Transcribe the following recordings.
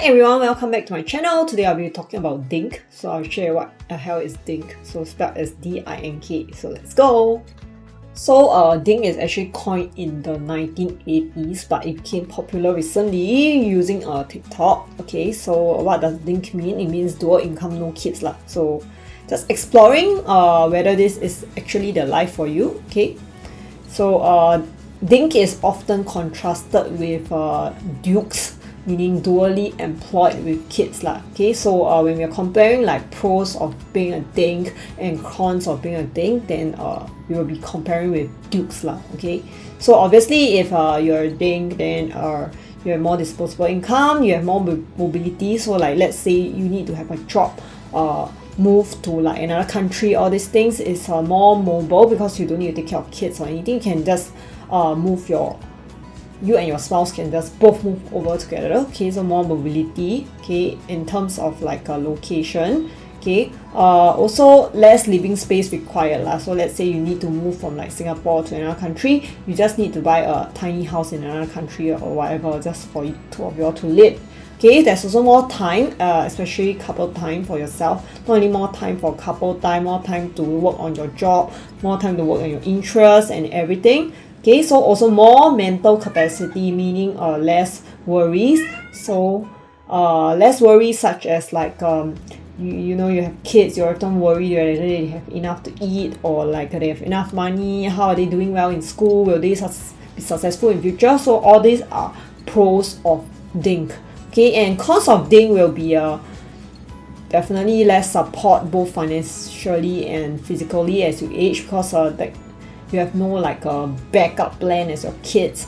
everyone, welcome back to my channel. Today I'll be talking about DINK. So I'll share what the hell is DINK. So spelled as DINK. So let's go. So DINK is actually coined in the 1980s, but it became popular recently using TikTok. Okay, so what does DINK mean? It means dual income, no kids lah. So just exploring whether this is actually the life for you. Okay, so DINK is often contrasted with DEWKS, meaning dually employed with kids lah. Okay, so when we're comparing like pros of being a DINK and cons of being a DINK, then we will be comparing with DEWKS lah. Okay, so obviously if you're a DINK, then you have more disposable income, you have more mobility. So like let's say you need to have a job, move to like another country, all these things is more mobile because you don't need to take care of kids or anything. You can just you and your spouse can just both move over together. Okay, so more mobility. Okay, in terms of like a location. Okay, also less living space required lah. So let's say you need to move from like Singapore to another country, you just need to buy a tiny house in another country or whatever, just for you, two of you all to live. Okay, there's also more time, especially couple time for yourself. Not only more time for couple time, more time to work on your job, more time to work on your interests and everything. Okay, so also more mental capacity, meaning less worries. So less worries such as like you know, you have kids, you often worry whether they have enough to eat or like they have enough money, how are they doing well in school, will they be successful in future. So all these are pros of DINK. Okay, and cons of DINK will be definitely less support both financially and physically as you age, because like you have no like a backup plan as your kids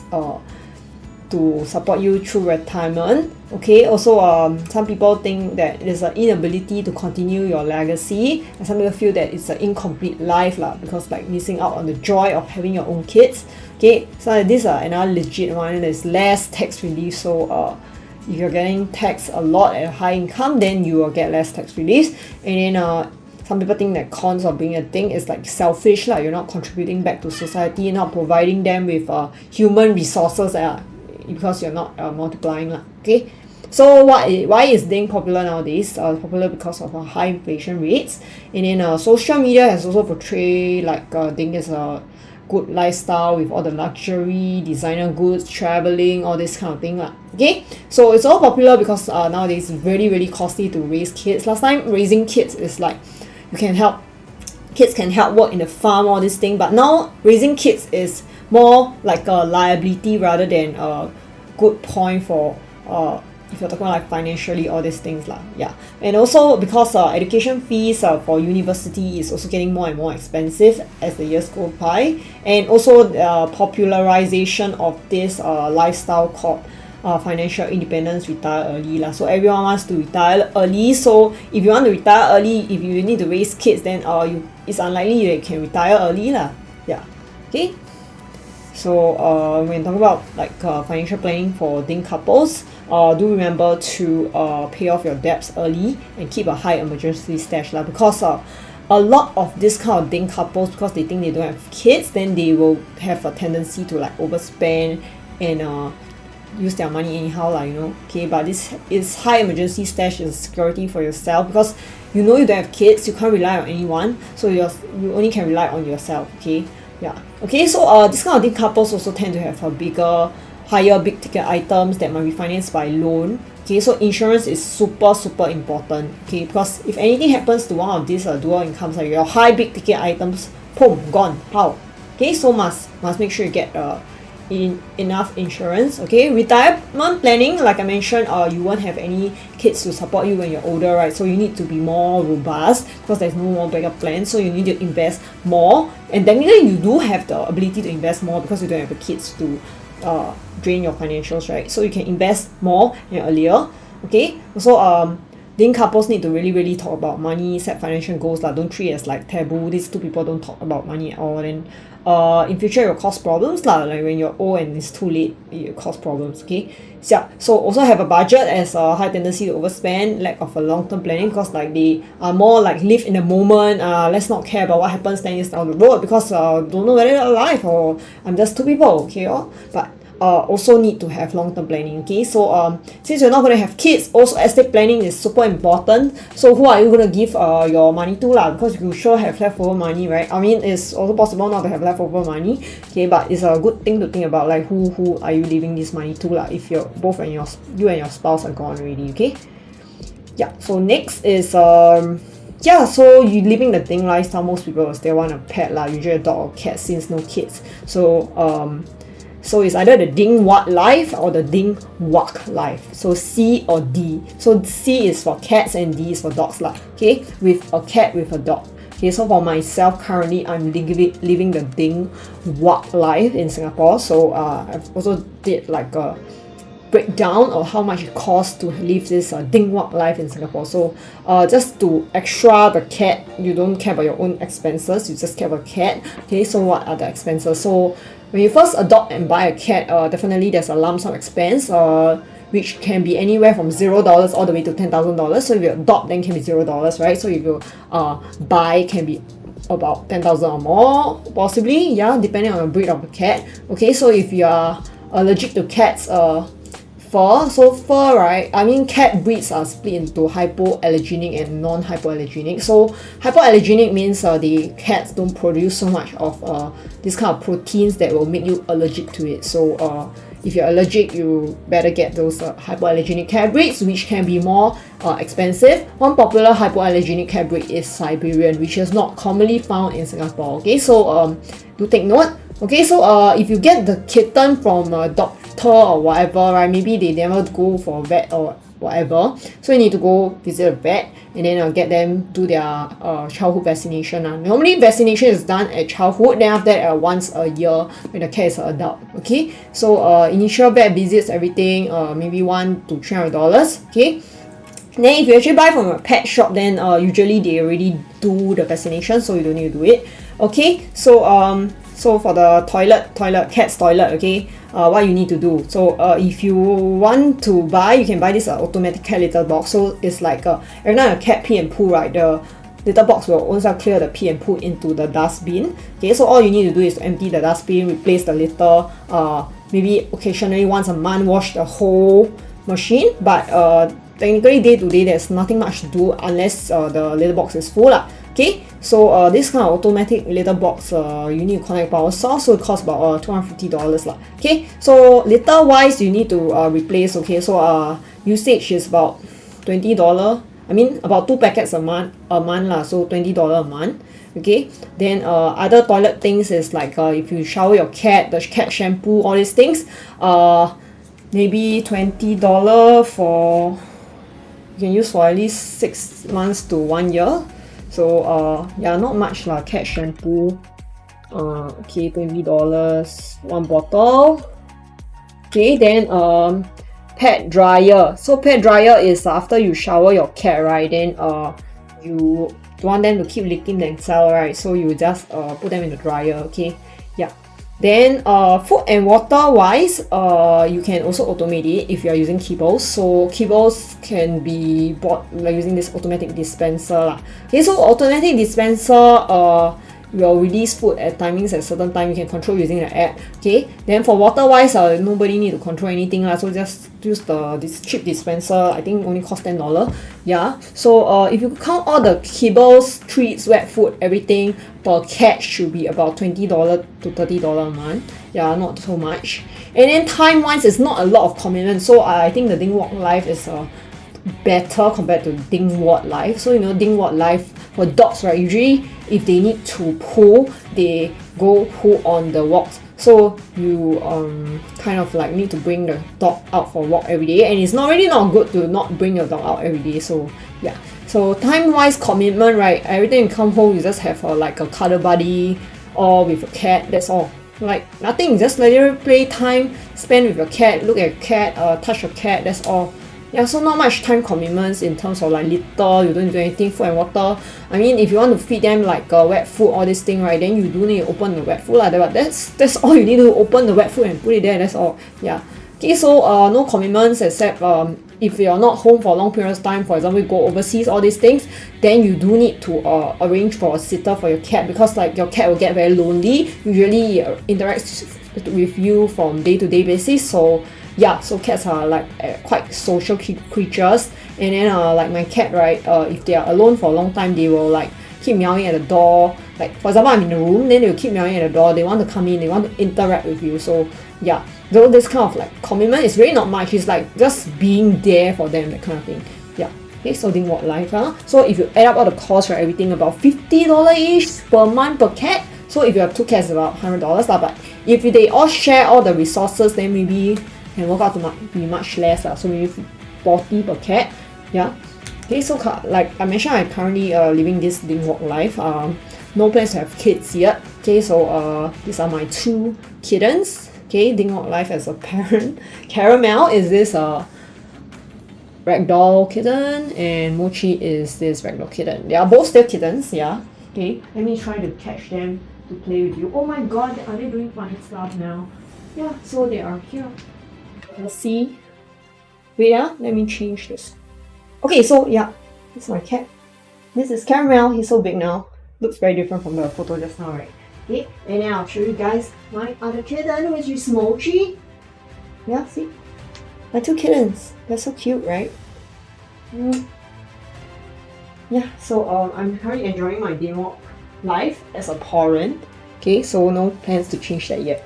to support you through retirement. Okay, also some people think that there's an inability to continue your legacy, and some people feel that it's an incomplete life lah, because like missing out on the joy of having your own kids. Okay, so this is another legit one. There's less tax relief. So if you're getting taxed a lot at a high income, then you will get less tax relief. And then some people think that cons of being a DINK is like selfish lah. You're not contributing back to society, not providing them with human resources because you're not multiplying lah. Okay, so why is DINK popular nowadays? Popular because of high inflation rates, and then social media has also portrayed like DINK as a good lifestyle with all the luxury, designer goods, traveling, all this kind of thing lah. Okay, so it's all popular because nowadays it's really costly to raise kids. Last time raising kids is like kids can help work in the farm, all this thing, but now raising kids is more like a liability rather than a good point for if you're talking about like financially, all these things lah. Yeah, and also because education fees for university is also getting more and more expensive as the years go by, and also popularization of this lifestyle called financial independence, retire early lah. So everyone wants to retire early. So if you want to retire early, if you need to raise kids, then it's unlikely you can retire early lah. Yeah. Okay. So when talking about like financial planning for DINK couples, do remember to pay off your debts early and keep a high emergency stash lah. Because a lot of this kind of DINK couples, because they think they don't have kids, then they will have a tendency to like overspend and use their money anyhow lah, you know. Okay, but this is high emergency stash is security for yourself, because you know you don't have kids, you can't rely on anyone, so you only can rely on yourself. Okay, yeah. Okay, so this kind of DINK couples also tend to have a higher big ticket items that might be financed by loan. Okay, so insurance is super important. Okay, because if anything happens to one of these dual incomes, like your high big ticket items, boom, gone. How? Okay, so must make sure you get enough insurance. Okay, retirement planning, like I mentioned, you won't have any kids to support you when you're older, right? So you need to be more robust because there's no more backup plan. So you need to invest more, and technically you do have the ability to invest more because you don't have the kids to drain your financials, right? So you can invest more earlier. Okay, so DINK couples need to really talk about money, set financial goals lah. Don't treat it as like taboo. These two people don't talk about money at all, then in future it will cause problems lah. Like when you're old and it's too late, it will cause problems. Okay, so also have a budget, as a high tendency to overspend, lack of a long-term planning, because like they are more like live in the moment. Let's not care about what happens 10 years down the road, because don't know whether they're alive or I'm just two people. Okay, but also need to have long-term planning. Okay, so since you're not going to have kids, also estate planning is super important. So who are you going to give your money to lah? Because you sure have leftover money, right? I mean, it's also possible not to have leftover money. Okay, but it's a good thing to think about, like who are you leaving this money to lah? If you're both and you and your spouse are gone already. Okay. Yeah. So next is yeah, so you living the DINK lifestyle, most people will still want a pet lah, usually a dog or cat since no kids. So so it's either the DINKWAD life or the DINKWAC life. So C or D. So C is for cats and D is for dogs lah. Okay, with a cat, with a dog. Okay, so for myself, currently I'm living the DINKWAC life in Singapore. So I've also did like a breakdown of how much it costs to live this DINKWAC life in Singapore. So just to extra the cat, you don't care about your own expenses, you just care about cat. Okay, so what are the expenses? So when you first adopt and buy a cat, definitely there's a lump sum expense, which can be anywhere from $0 all the way to $10,000. So if you adopt, then can be $0, right? So if you buy, can be about 10,000 or more, possibly, yeah, depending on the breed of the cat. Okay, so if you are allergic to cats, fur. So fur, right? I mean, cat breeds are split into hypoallergenic and non-hypoallergenic. So hypoallergenic means the cats don't produce so much of this kind of proteins that will make you allergic to it. So if you're allergic, you better get those hypoallergenic cat breeds, which can be more expensive. One popular hypoallergenic cat breed is Siberian, which is not commonly found in Singapore. Okay, so do take note. Okay, so if you get the kitten from a doctor or whatever, right, maybe they never go for a vet or whatever, so you need to go visit a vet and then get them do their childhood vaccination. Normally vaccination is done at childhood, then after that once a year when the cat is an adult. Okay, so initial vet visits, everything maybe $100 to $300. Okay, then if you actually buy from a pet shop, then usually they already do the vaccination, so you don't need to do it. Okay, so so for the cat's toilet, okay, what you need to do. So if you want to buy, you can buy this automatic cat litter box. So it's like every time a cat pee and poo, right, the litter box will also clear the pee and poo into the dustbin. Okay, so all you need to do is to empty the dustbin, replace the litter, maybe occasionally once a month wash the whole machine, but technically day to day there's nothing much to do unless the litter box is full lah. Okay, so this kind of automatic litter box, you need to connect power source, so it costs about $250 lah. Okay, so litter wise you need to replace. Okay, so usage is about $20. I mean about 2 packets a month lah, so $20 a month. Okay, then other toilet things is like if you shower your cat, the cat shampoo, all these things, maybe $20 for, you can use for at least 6 months to 1 year. So yeah, not much lah. Cat shampoo, okay, $20, 1 bottle. Okay, then pet dryer. So pet dryer is after you shower your cat, right, then you don't want them to keep licking themselves, right, so you just put them in the dryer. Okay, yeah. Then food and water wise, you can also automate it if you are using kibbles. So kibbles can be bought like using this automatic dispenser lah. Okay, so automatic dispenser will release food at timings at certain time. You can control using the app. Okay, then for water wise, nobody need to control anything lah. So just use this cheap dispenser. I think only cost $10. Yeah. So if you count all the kibbles, treats, wet food, everything per cat should be about $20 to $30 a month. Yeah, not so much. And then time wise, it's not a lot of commitment. So I think the DINKWAC life is better compared to DINKWAD life. So you know, DINKWAD life for dogs, right, usually if they need to poo, they go poo on the walks. So you kind of like need to bring the dog out for a walk every day, and it's not really not good to not bring your dog out every day. So yeah, so time wise commitment, right, every time you come home you just have like a cuddle buddy or with a cat, that's all. Like nothing, just let your play time, spend with your cat, look at your cat, touch your cat, that's all. Yeah, so not much time commitments in terms of like litter, you don't do anything, food and water. I mean, if you want to feed them like wet food, all this thing, right, then you do need to open the wet food lah. But that's all you need to open the wet food and put it there, that's all. Yeah. Okay, so no commitments except if you're not home for a long period of time, for example, you go overseas, all these things, then you do need to arrange for a sitter for your cat, because like your cat will get very lonely, usually interacts with you from day-to-day basis. So yeah, so cats are like quite social creatures. And then like my cat, right, if they are alone for a long time, they will like keep meowing at the door. Like for example, I'm in the room, then they'll keep meowing at the door. They want to come in, they want to interact with you. So yeah, though this kind of like commitment is really not much. It's like just being there for them, that kind of thing. Yeah. Okay, so DINKWAC Life, so if you add up all the costs for everything, about $50-ish per month per cat. So if you have 2 cats, about $100 lah. But if they all share all the resources, then maybe can work out to be much less lah. So maybe 40 per cat. Yeah. Okay, so like I mentioned, I'm currently living this DINKWAC Life. No plans to have kids yet. Okay, so these are my 2 kittens. Okay, DINKWAC Life as a parent. Karameow is this ragdoll kitten, and Mochi is this ragdoll kitten. They are both still kittens, yeah. Okay, let me try to catch them to play with you. Oh my god, are they doing funny stuff now? Yeah, so they are here. Let's see. Wait, let me change this. Okay, so yeah, this is my cat. This is Karameow. He's so big now. Looks very different from the photo just now, right? Okay, and then I'll show you guys my other kitten, which is Mochi. Yeah, see? My 2 kittens. They're so cute, right? Yeah, so I'm currently enjoying my DINKWAC Life as a parent. Okay, so no plans to change that yet.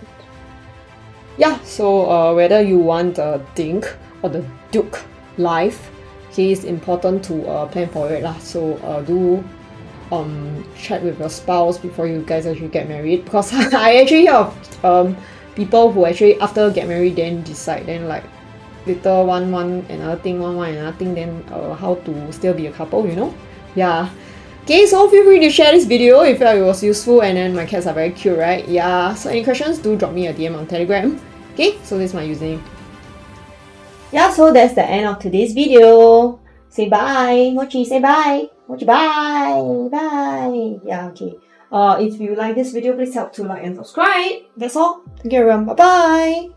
Yeah, so whether you want the DINK or the DEWK Life, okay, it's important to plan for it lah. So do chat with your spouse before you guys actually get married, because I actually hear of people who actually after get married then decide, then like later one another thing, another thing, then how to still be a couple, you know? Yeah. Okay, so feel free to share this video if you felt it was useful, and then my cats are very cute, right? Yeah, so any questions, do drop me a DM on Telegram. Okay, so this is my username. Yeah, so that's the end of today's video. Say bye, Mochi, say bye. Mochi, bye, bye. Yeah, okay. If you like this video, please help to like and subscribe. That's all. Thank you everyone. Bye-bye.